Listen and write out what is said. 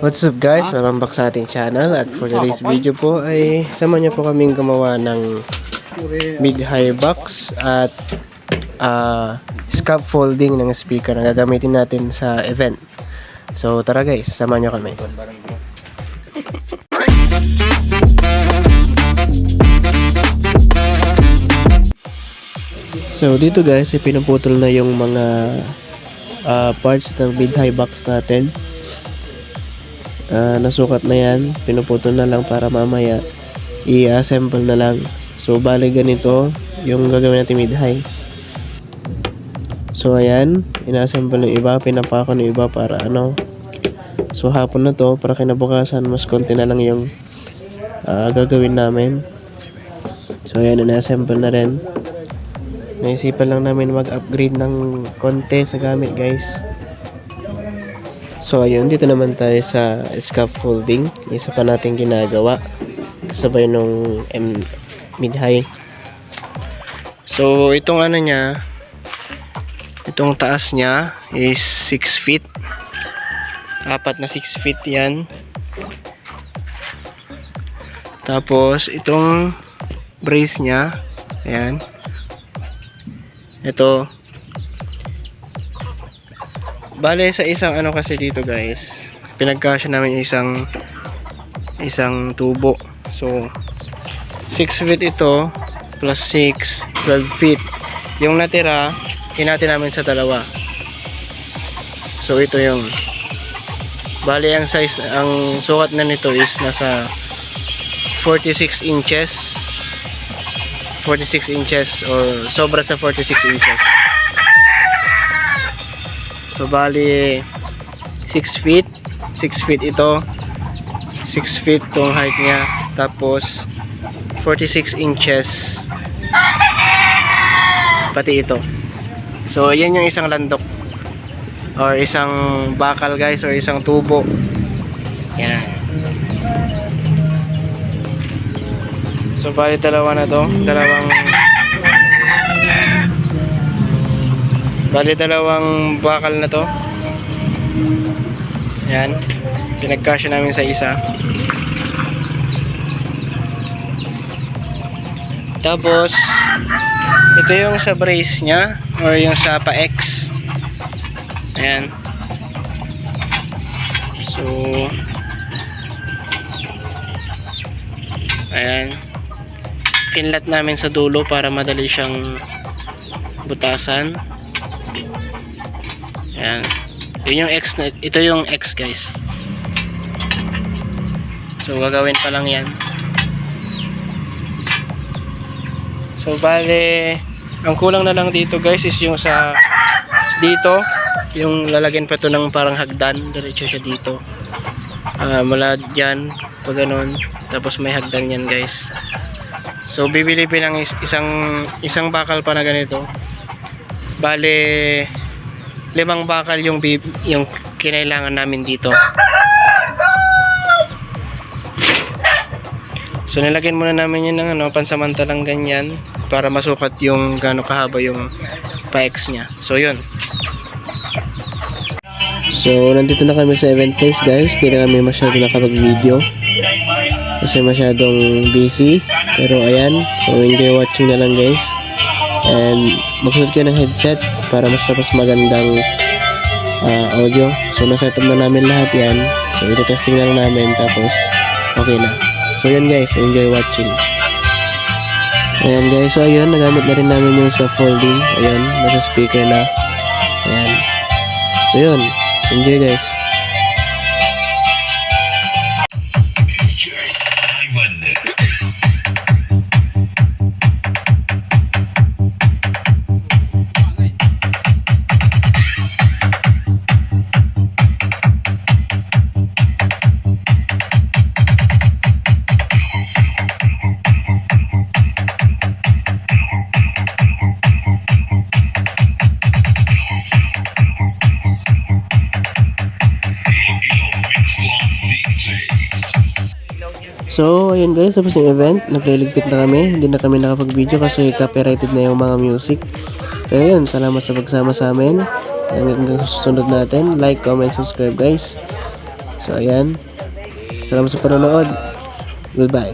What's up guys? Welcome back sa ating channel at for today's video po ay sama niyo po kaming gumawa ng mid-high box at scaffolding ng speaker na gagamitin natin sa event. So tara guys, sama niyo kami. So dito guys, pinuputol na yung mga parts ng mid-high box natin. Nasukat na yan, pinuputol na lang para mamaya i-assemble na lang. So bali ganito yung gagawin natin mid-high. So ayan, ina-assemble ng iba, pinapako ng iba para so hapon na to, para kinabukasan mas konti na lang yung gagawin namin. So ayan, ina-assemble na rin. Naisipan lang namin mag-upgrade ng konti sa gamit guys. So ayun, dito naman tayo sa scaffolding. Isa pa natin ginagawa kasabay nung mid-high. So itong niya, itong taas niya is 6 feet. Apat na 6 feet yan. Tapos itong brace niya, ayan. Ito bale sa isang kasi dito guys, pinagkasya namin yung isang tubo. So 6 feet ito plus 6, 12 feet. Yung natira, hinati namin sa dalawa. So ito yung bale ang size, ang sukat na nito is nasa 46 inches. 46 inches or sobra sa 46 inches. So bali 6 feet. 6 feet ito. 6 feet tong height niya. Tapos 46 inches pati ito. So yan yung isang landok or isang bakal guys, or isang tubo. Yan. So bali dalawa na to. Dalawang bakal na to. Yan, pinagkasya namin sa isa. Tapos ito yung sa brace nya or yung sa pa-X. Ayan. So ayan, pinlat namin sa dulo para madali siyang butasan. Ayan. Yun yung X na, ito yung X guys. So gagawin pa lang yan. So bale, ang kulang na lang dito guys is yung sa dito, yung lalagyan pa to ng parang hagdan. Diretso siya dito. Mula dyan, pag ganun. Tapos may hagdan yan guys. So bibili pa ng isang bakal pa na ganito. Bale 5 bakal yung kinailangan namin dito. So nilagyan muna namin yun ng pansamantalang ganyan para masukat yung gaano kahaba yung pa-X nya. So yun. So nandito na kami sa event place guys. Hindi na kami masyado nakapag-video kasi masyadong busy. Pero ayan, so enjoy watching na lang guys. And magsuot kayo ng headset para mas magandang audio. So nasetup na namin lahat yan. So ito-testing lang namin tapos okay na. So yun guys, enjoy watching. Ayan guys, so ayun, nagamit na rin namin yung scaffolding. Ayan, nasa speaker na. Ayan. So yun, enjoy guys. So, ayun guys, tapos yung event, nagliligpit na kami. Hindi na kami nakapag-video kasi copyrighted na yung mga music. Pero yun, salamat sa pagsama sa amin. Hanggang susunod natin. Like, comment, subscribe guys. So, ayan. Salamat sa panonood. Goodbye.